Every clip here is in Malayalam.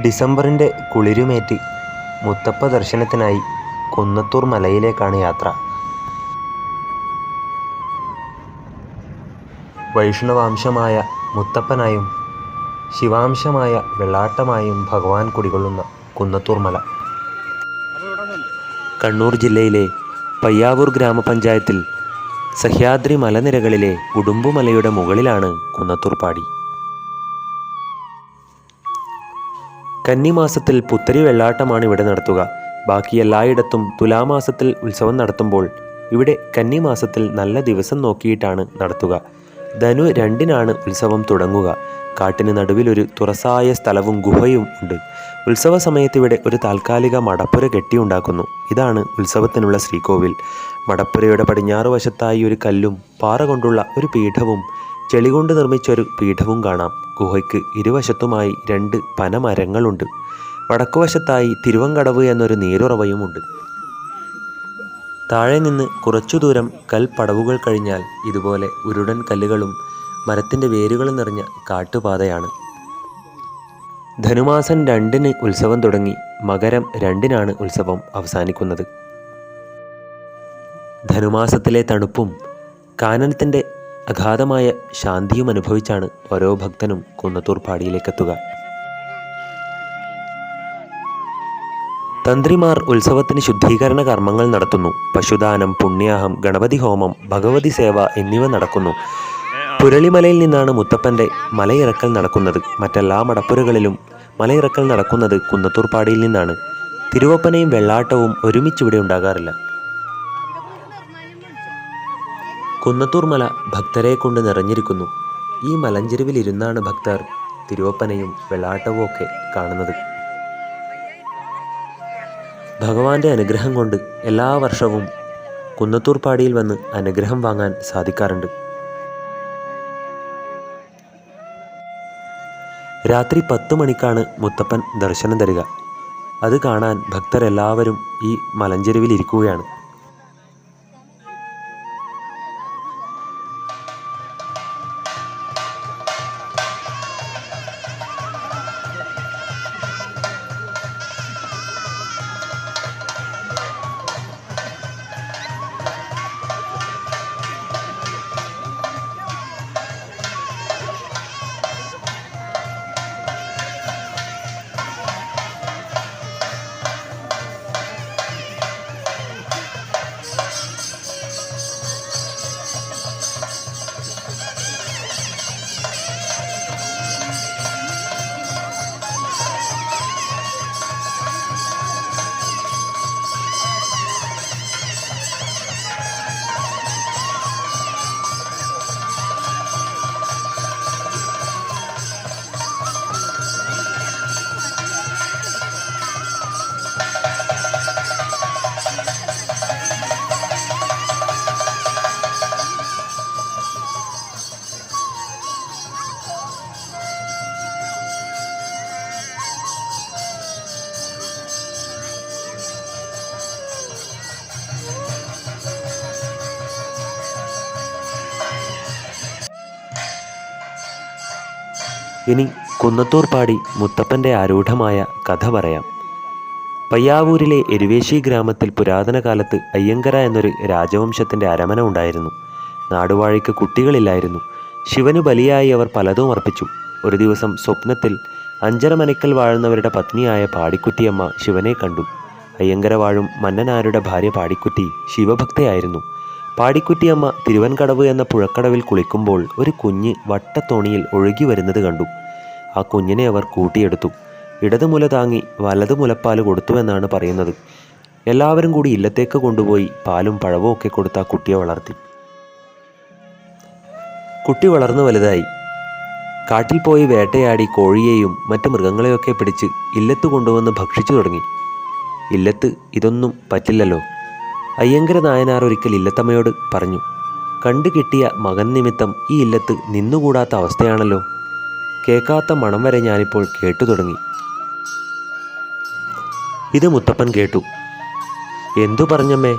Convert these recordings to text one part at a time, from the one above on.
ഡിസംബറിൻ്റെ കുളിരുമേറ്റ് മുത്തപ്പ ദർശനത്തിനായി കുന്നത്തൂർ മലയിലേക്കാണ് യാത്ര. വൈഷ്ണവാംശമായ മുത്തപ്പനായും ശിവാംശമായ വെള്ളാട്ടമായും ഭഗവാൻ കുടികൊള്ളുന്ന കുന്നത്തൂർ മല കണ്ണൂർ ജില്ലയിലെ പയ്യാവൂർ ഗ്രാമപഞ്ചായത്തിൽ സഹ്യാദ്രി മലനിരകളിലെ ഉടുമ്പുമലയുടെ മുകളിലാണ് കുന്നത്തൂർ പാടി. കന്നിമാസത്തിൽ പുത്തരി വെള്ളാട്ടമാണ് ഇവിടെ നടത്തുക. ബാക്കി എല്ലായിടത്തും തുലാമാസത്തിൽ ഉത്സവം നടത്തുമ്പോൾ ഇവിടെ കന്നിമാസത്തിൽ നല്ല ദിവസം നോക്കിയിട്ടാണ് നടത്തുക. ധനു 2-നാണ് ഉത്സവം തുടങ്ങുക. കാട്ടിന് നടുവിലൊരു തുറസായ സ്ഥലവും ഗുഹയും ഉണ്ട്. ഉത്സവ സമയത്ത് ഇവിടെ ഒരു താൽക്കാലിക മടപ്പുര കെട്ടിയുണ്ടാക്കുന്നു. ഇതാണ് ഉത്സവത്തിനുള്ള ശ്രീകോവിൽ. മടപ്പുരയുടെ പടിഞ്ഞാറ് വശത്തായി ഒരു കല്ലും പാറ കൊണ്ടുള്ള ഒരു പീഠവും ചെളികൊണ്ട് നിർമ്മിച്ചൊരു പീഠവും കാണാം. ഗുഹയ്ക്ക് ഇരുവശത്തുമായി 2 പനമരങ്ങളുണ്ട്. വടക്കുവശത്തായി തിരുവങ്കടവ് എന്നൊരു നീരുറവയുമുണ്ട്. താഴെ നിന്ന് കുറച്ചു ദൂരം കൽപ്പടവുകൾ കഴിഞ്ഞാൽ ഇതുപോലെ ഉരുടൻ കല്ലുകളും മരത്തിൻ്റെ വേരുകളും നിറഞ്ഞ കാട്ടുപാതയാണ്. ധനുമാസം 2-ന് ഉത്സവം തുടങ്ങി മകരം 2-നാണ് ഉത്സവം അവസാനിക്കുന്നത്. ധനുമാസത്തിലെ തണുപ്പും കാനനത്തിൻ്റെ അഗാധമായ ശാന്തിയും അനുഭവിച്ചാണ് ഓരോ ഭക്തനും കുന്നത്തൂർ പാടിയിലേക്കെത്തുക. തന്ത്രിമാർ ഉത്സവത്തിന് ശുദ്ധീകരണ കർമ്മങ്ങൾ നടത്തുന്നു. പശുദാനം, പുണ്യാഹം, ഗണപതി ഹോമം, ഭഗവതി സേവ എന്നിവ നടക്കുന്നു. പുരളിമലയിൽ നിന്നാണ് മുത്തപ്പൻ്റെ മലയിറക്കൽ നടക്കുന്നത്. മറ്റെല്ലാ മടപ്പുരകളിലും മലയിറക്കൽ നടക്കുന്നത് കുന്നത്തൂർ പാടിയിൽ നിന്നാണ്. തിരുവപ്പനയും വെള്ളാട്ടവും ഒരുമിച്ചിവിടെ ഉണ്ടാകാറില്ല. കുന്നത്തൂർ മല ഭക്തരെ കൊണ്ട് നിറഞ്ഞിരിക്കുന്നു. ഈ മലഞ്ചെരുവിലിരുന്നാണ് ഭക്തർ തിരുവപ്പനയും വെള്ളാട്ടവും ഒക്കെ കാണുന്നത്. ഭഗവാന്റെ അനുഗ്രഹം കൊണ്ട് എല്ലാ വർഷവും കുന്നത്തൂർ പാടിയിൽ വന്ന് അനുഗ്രഹം വാങ്ങാൻ സാധിക്കാറുണ്ട്. രാത്രി 10 മണിക്കാണ് മുത്തപ്പൻ ദർശനം തരിക. അത് കാണാൻ ഭക്തരെല്ലാവരും ഈ മലഞ്ചെരുവിലിരിക്കുകയാണ്. ഇനി കുന്നത്തൂർ പാടി മുത്തപ്പൻ്റെ ആരൂഢമായ കഥ പറയാം. പയ്യാവൂരിലെ എരുവേശി ഗ്രാമത്തിൽ പുരാതന കാലത്ത് അയ്യങ്കര എന്നൊരു രാജവംശത്തിൻ്റെ അരമന ഉണ്ടായിരുന്നു. നാടുവാഴിക്ക് കുട്ടികളില്ലായിരുന്നു. ശിവന് ബലിയായി അവർ പലതും അർപ്പിച്ചു. ഒരു ദിവസം സ്വപ്നത്തിൽ അഞ്ചരമനക്കൽ വാഴുന്നവരുടെ പത്നിയായ പാടിക്കുറ്റിയമ്മ ശിവനെ കണ്ടു. അയ്യങ്കര വാഴും മന്നനാരുടെ ഭാര്യ പാടിക്കുറ്റി ശിവഭക്തയായിരുന്നു. പാടിക്കുറ്റിയമ്മ തിരുവൻകടവ് എന്ന പുഴക്കടവിൽ കുളിക്കുമ്പോൾ ഒരു കുഞ്ഞ് വട്ടത്തോണിയിൽ ഒഴുകി വരുന്നത് കണ്ടു. ആ കുഞ്ഞിനെ അവർ കൂട്ടിയെടുത്തു. ഇടതുമുല താങ്ങി വലതു മുലപ്പാൽ കൊടുത്തുവെന്നാണ് പറയുന്നത്. എല്ലാവരും കൂടി ഇല്ലത്തേക്ക് കൊണ്ടുപോയി പാലും പഴവും ഒക്കെ കൊടുത്ത് ആ കുട്ടിയെ വളർത്തി. കുട്ടി വളർന്നു വലുതായി. കാട്ടിൽ പോയി വേട്ടയാടി കോഴിയെയും മറ്റു മൃഗങ്ങളെയൊക്കെ പിടിച്ച് ഇല്ലത്ത് കൊണ്ടുവന്ന് ഭക്ഷിച്ചു തുടങ്ങി. ഇല്ലത്ത് ഇതൊന്നും പറ്റില്ലല്ലോ. അയ്യങ്കര നായനാർ ഒരിക്കൽ ഇല്ലത്തമ്മയോട് പറഞ്ഞു, കണ്ടു കിട്ടിയ മകൻ നിമിത്തം ഈ ഇല്ലത്ത് നിന്നുകൂടാത്ത അവസ്ഥയാണല്ലോ. കേൾക്കാത്ത മണം വരെ ഞാനിപ്പോൾ കേട്ടു തുടങ്ങി. ഇത് മുത്തപ്പൻ കേട്ടു. എന്തു പറഞ്ഞമ്മേ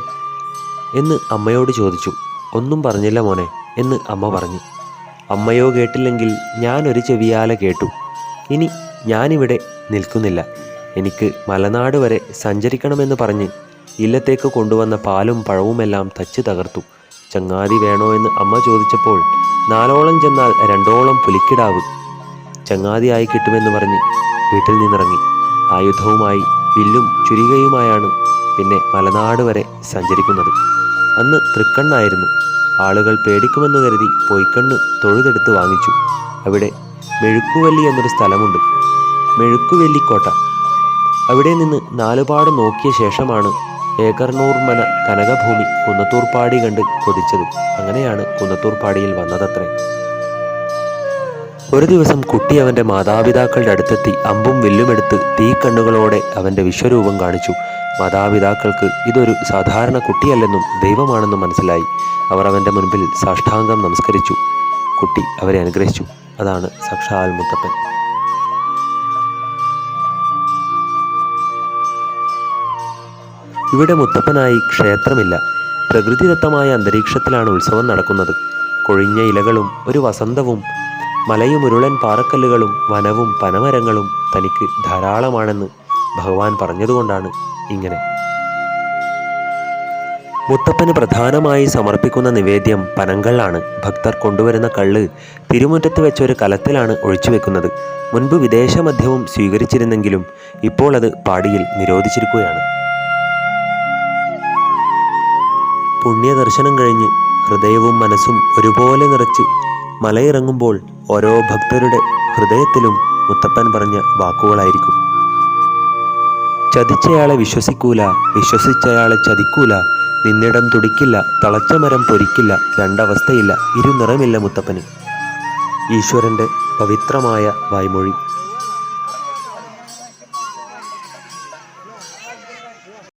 എന്ന് അമ്മയോട് ചോദിച്ചു. ഒന്നും പറഞ്ഞില്ല മോനെ എന്ന് അമ്മ പറഞ്ഞു. അമ്മയോ കേട്ടില്ലെങ്കിൽ ഞാനൊരു ചെവിയാലെ കേട്ടു. ഇനി ഞാനിവിടെ നിൽക്കുന്നില്ല. എനിക്ക് മലനാട് വരെ സഞ്ചരിക്കണമെന്ന് പറഞ്ഞ് ഇല്ലത്തേക്ക് കൊണ്ടുവന്ന പാലും പഴവുമെല്ലാം തച്ച് തകർത്തു. ചങ്ങാതി വേണോ എന്ന് അമ്മ ചോദിച്ചപ്പോൾ 4ഓളം ചെന്നാൽ 2ഓളം പുലിക്കിടാവ് ചങ്ങാതിയായി കിട്ടുമെന്ന് പറഞ്ഞ് വീട്ടിൽ നിന്നിറങ്ങി. ആയുധവുമായി വില്ലും ചുരികയുമായാണ് പിന്നെ മലനാട് വരെ സഞ്ചരിക്കുന്നത്. അന്ന് തൃക്കണ്ണായിരുന്നു. ആളുകൾ പേടിക്കുമെന്ന് കരുതി പൊയ്ക്കണ്ണ് തൊഴുതെടുത്ത് വാങ്ങിച്ചു. അവിടെ മെഴുക്കുവല്ലി എന്നൊരു സ്ഥലമുണ്ട്, മെഴുക്കുവല്ലിക്കോട്ട. അവിടെ നിന്ന് നാലുപാട് നോക്കിയ ശേഷമാണ് ഏക്കർനൂർ മന കനകഭൂമി കുന്നത്തൂർപ്പാടി കണ്ട് കൊതിച്ചത്. അങ്ങനെയാണ് കുന്നത്തൂർപ്പാടിയിൽ വന്നതത്രേ. ഒരു ദിവസം കുട്ടി അവൻ്റെ മാതാപിതാക്കളുടെ അടുത്തെത്തി അമ്പും വില്ലുമെടുത്ത് തീക്കണ്ണുകളോടെ അവൻ്റെ വിശ്വരൂപം കാണിച്ചു. മാതാപിതാക്കൾക്ക് ഇതൊരു സാധാരണ കുട്ടിയല്ലെന്നും ദൈവമാണെന്നും മനസ്സിലായി. അവർ അവൻ്റെ മുൻപിൽ സാഷ്ടാംഗം നമസ്കരിച്ചു. കുട്ടി അവരെ അനുഗ്രഹിച്ചു. അതാണ് സാക്ഷാൽ മുത്തപ്പൻ. ഇവിടെ മുത്തപ്പനായി ക്ഷേത്രമില്ല. പ്രകൃതിദത്തമായ അന്തരീക്ഷത്തിലാണ് ഉത്സവം നടക്കുന്നത്. കൊഴിഞ്ഞ ഇലകളും ഒരു വസന്തവും മലയും ഉരുളൻ പാറക്കല്ലുകളും വനവും പനമരങ്ങളും തനിക്ക് ധാരാളമാണെന്ന് ഭഗവാൻ പറഞ്ഞതുകൊണ്ടാണ് ഇങ്ങനെ. മുത്തപ്പന് പ്രധാനമായി സമർപ്പിക്കുന്ന നിവേദ്യം പനങ്കള്ളാണ്. ഭക്തർ കൊണ്ടുവരുന്ന കള്ള് തിരുമുറ്റത്ത് വെച്ച ഒരു കലത്തിലാണ് ഒഴിച്ചു വെക്കുന്നത്. മുൻപ് വിദേശ മദ്യവും സ്വീകരിച്ചിരുന്നെങ്കിലും ഇപ്പോൾ അത് പാടിയിൽ നിരോധിച്ചിരിക്കുകയാണ്. പുണ്യദർശനം കഴിഞ്ഞ് ഹൃദയവും മനസ്സും ഒരുപോലെ നിറച്ച് മലയിറങ്ങുമ്പോൾ ഓരോ ഭക്തരുടെ ഹൃദയത്തിലും മുത്തപ്പൻ പറഞ്ഞ വാക്കുകളായിരിക്കും. ചതിച്ചയാളെ വിശ്വസിക്കൂല, വിശ്വസിച്ചയാളെ ചതിക്കൂല, നിന്നിടം തുടിക്കില്ല, തളച്ച മരം പൊരിക്കില്ല, രണ്ടവസ്ഥയില്ല, ഇരുനിറമില്ല മുത്തപ്പന്. ഈശ്വരൻ്റെ പവിത്രമായ വായ്മൊഴി.